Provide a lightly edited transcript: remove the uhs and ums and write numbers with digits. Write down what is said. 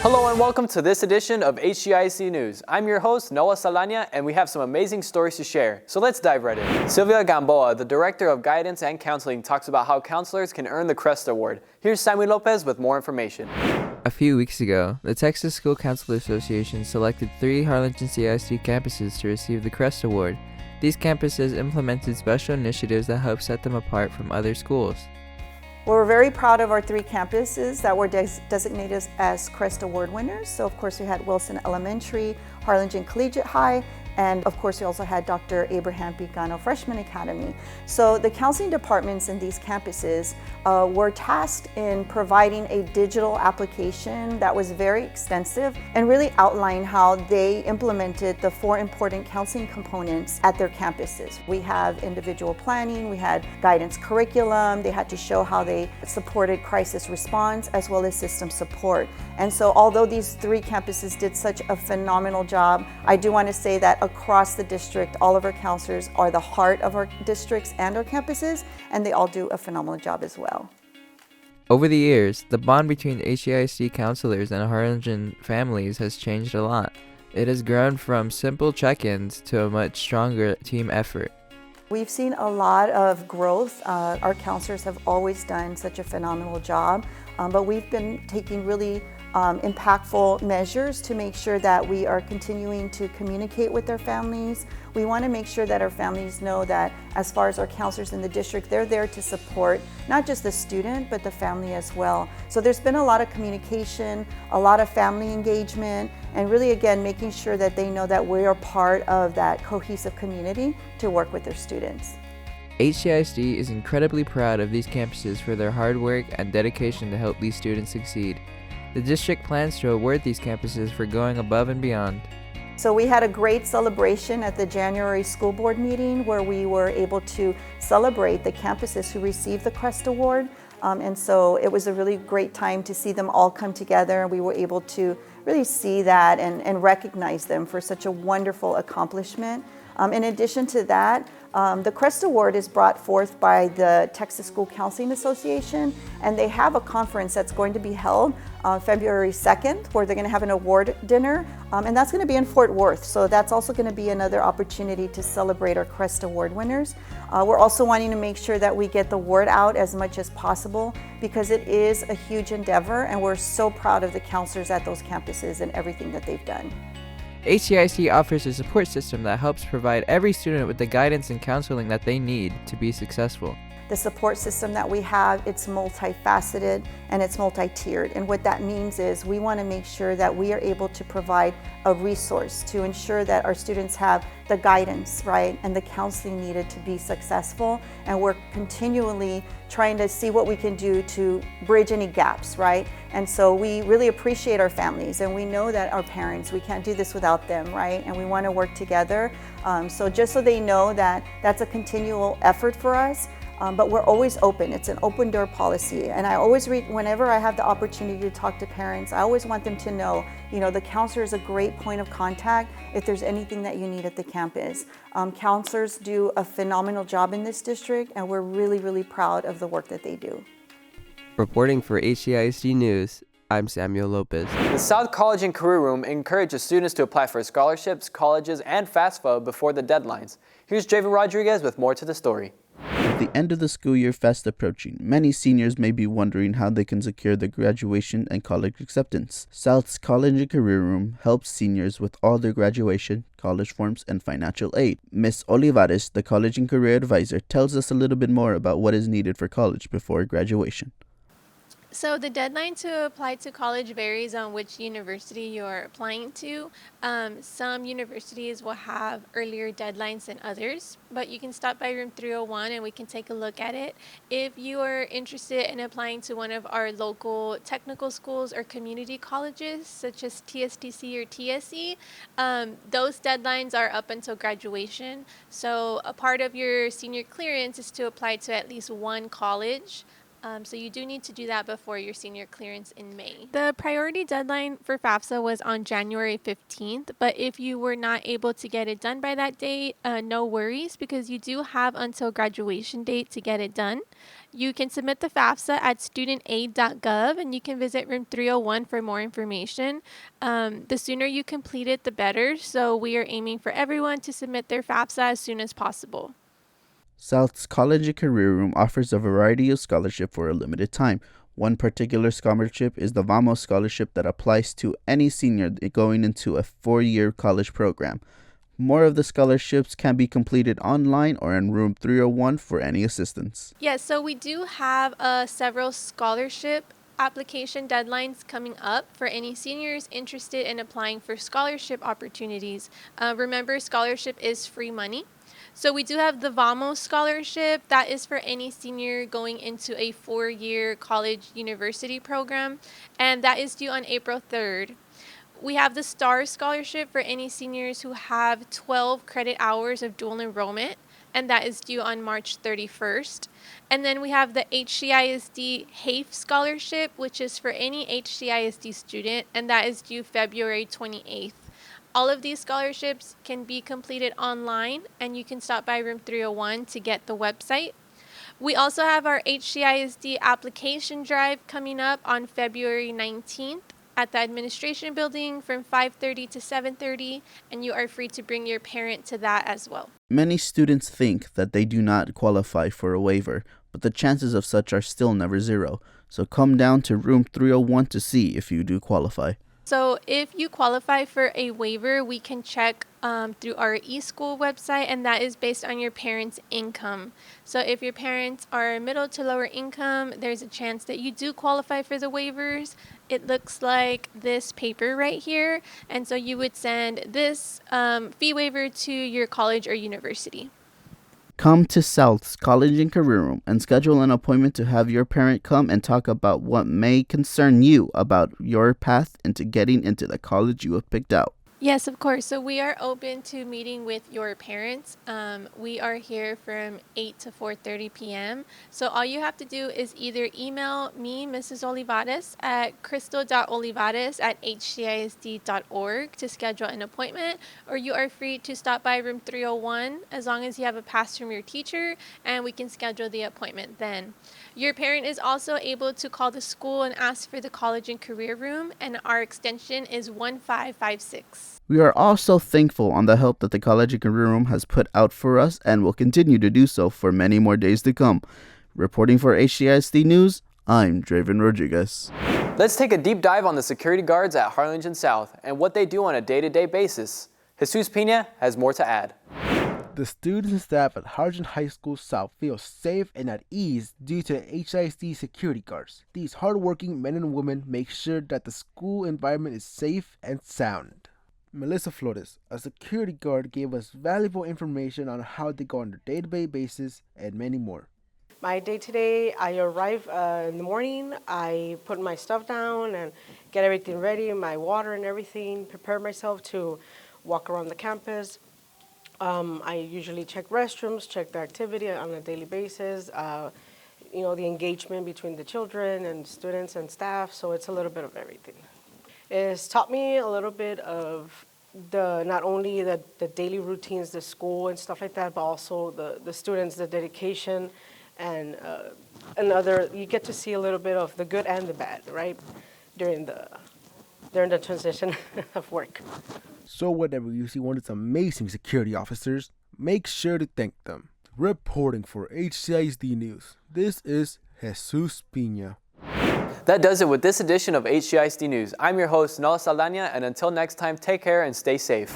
Hello and welcome to this edition of HCISD News. I'm your host, Noah Saldana, and we have some amazing stories to share. So let's dive right in. Sylvia Gamboa, the Director of Guidance and Counseling, talks about how counselors can earn the Crest Award. Here's Samuel Lopez with more information. A few weeks ago, the Texas School Counselor Association selected 3 Harlingen CISD campuses to receive the Crest Award. These campuses implemented special initiatives that help set them apart from other schools. We're very proud of our 3 campuses that were designated as Crest Award winners. So of course we had Wilson Elementary, Harlingen Collegiate High, and of course we also had Dr. Abraham Picano Freshman Academy. So the counseling departments in these campuses were tasked in providing a digital application that was very extensive and really outlined how they implemented the 4 important counseling components at their campuses. We have individual planning, we had guidance curriculum, they had to show how they supported crisis response as well as system support. And so although these 3 campuses did such a phenomenal job, I do want to say that across the district, all of our counselors are the heart of our districts and our campuses, and they all do a phenomenal job as well. Over the years, the bond between HCISD counselors and Harlingen families has changed a lot. It has grown from simple check-ins to a much stronger team effort. We've seen a lot of growth. Our counselors have always done such a phenomenal job, but we've been taking really impactful measures to make sure that we are continuing to communicate with their families. We want to make sure that our families know that as far as our counselors in the district, they're there to support not just the student, but the family as well. So there's been a lot of communication, a lot of family engagement, and really again, making sure that they know that we are part of that cohesive community to work with their students. HCISD is incredibly proud of these campuses for their hard work and dedication to help these students succeed. The district plans to award these campuses for going above and beyond. So we had a great celebration at the January school board meeting where we were able to celebrate the campuses who received the Crest Award. And so it was a really great time to see them all come together, and we were able to really see that and recognize them for such a wonderful accomplishment. In addition to that, the Crest Award is brought forth by the Texas School Counseling Association, and they have a conference that's going to be held February 2nd, where they're going to have an award dinner, and that's going to be in Fort Worth. So that's also going to be another opportunity to celebrate our Crest Award winners. We're also wanting to make sure that we get the word out as much as possible because it is a huge endeavor, and we're so proud of the counselors at those campuses and everything that they've done. HCISD offers a support system that helps provide every student with the guidance and counseling that they need to be successful. The support system that we have, it's multifaceted and it's multi-tiered. And what that means is we want to make sure that we are able to provide a resource to ensure that our students have the guidance, right, and the counseling needed to be successful. And we're continually trying to see what we can do to bridge any gaps, right? And so we really appreciate our families, and we know that our parents, we can't do this without them, right? And we want to work together. So just so they know that that's a continual effort for us. But we're always open. It's an open door policy. And I always whenever I have the opportunity to talk to parents, I always want them to know, the counselor is a great point of contact if there's anything that you need at the campus. Counselors do a phenomenal job in this district, and we're really, really proud of the work that they do. Reporting for HCISD News, I'm Samuel Lopez. The South College and Career Room encourages students to apply for scholarships, colleges, and FAFSA before the deadlines. Here's Javen Rodriguez with more to the story. With the end of the school year fast approaching, many seniors may be wondering how they can secure their graduation and college acceptance. South's College and Career Room helps seniors with all their graduation, college forms, and financial aid. Ms. Olivares, the College and Career Advisor, tells us a little bit more about what is needed for college before graduation. So the deadline to apply to college varies on which university you're applying to. Some universities will have earlier deadlines than others, but you can stop by room 301 and we can take a look at it. If you are interested in applying to one of our local technical schools or community colleges, such as TSTC or TSE, those deadlines are up until graduation. So a part of your senior clearance is to apply to at least one college. So you do need to do that before your senior clearance in May. The priority deadline for FAFSA was on January 15th, but if you were not able to get it done by that date, no worries, because you do have until graduation date to get it done. You can submit the FAFSA at studentaid.gov, and you can visit room 301 for more information. The sooner you complete it, the better. So we are aiming for everyone to submit their FAFSA as soon as possible. South's College and Career Room offers a variety of scholarship for a limited time. One particular scholarship is the VAMOS scholarship that applies to any senior going into a 4-year college program. More of the scholarships can be completed online or in room 301 for any assistance. Yes, so we do have several scholarship application deadlines coming up for any seniors interested in applying for scholarship opportunities. Remember, scholarship is free money. So we do have the VAMOS scholarship. That is for any senior going into a 4-year college university program, and that is due on April 3rd. We have the STAR scholarship for any seniors who have 12 credit hours of dual enrollment, and that is due on March 31st. And then we have the HCISD HAFE scholarship, which is for any HCISD student, and that is due February 28th. All of these scholarships can be completed online, and you can stop by room 301 to get the website. We also have our HCISD application drive coming up on February 19th at the administration building from 5:30 to 7:30, and you are free to bring your parent to that as well. Many students think that they do not qualify for a waiver, but the chances of such are still never zero. So come down to room 301 to see if you do qualify. So if you qualify for a waiver, we can check through our eSchool website, and that is based on your parents' income. So if your parents are middle to lower income, there's a chance that you do qualify for the waivers. It looks like this paper right here, and so you would send this fee waiver to your college or university. Come to South's College and Career Room and schedule an appointment to have your parent come and talk about what may concern you about your path into getting into the college you have picked out. Yes, of course. So we are open to meeting with your parents. We are here from 8 to 4:30 p.m. So all you have to do is either email me, Mrs. Olivares, at crystal.olivares@hcisd.org to schedule an appointment, or you are free to stop by room 301 as long as you have a pass from your teacher, and we can schedule the appointment then. Your parent is also able to call the school and ask for the College and Career Room, and our extension is 1556. We are also thankful on the help that the College and Career Room has put out for us and will continue to do so for many more days to come. Reporting for HCISD News, I'm Draven Rodriguez. Let's take a deep dive on the security guards at Harlingen South and what they do on a day-to-day basis. Jesus Pina has more to add. The students and staff at Harlingen High School South feel safe and at ease due to HCISD security guards. These hardworking men and women make sure that the school environment is safe and sound. Melissa Flores, a security guard, gave us valuable information on how they go on a day-to-day basis and many more. My day-to-day, I arrive in the morning, I put my stuff down and get everything ready, my water and everything, prepare myself to walk around the campus. I usually check restrooms, check the activity on a daily basis, the engagement between the children and students and staff, so it's a little bit of everything. It's taught me a little bit of not only the daily routines, the school and stuff like that, but also the students, the dedication, and you get to see a little bit of the good and the bad, right, during the transition of work. So whenever you see one of these amazing security officers, make sure to thank them. Reporting for HCISD News, this is Jesus Pina. That does it with this edition of HCISD News. I'm your host, Noah Saldana, and until next time, take care and stay safe.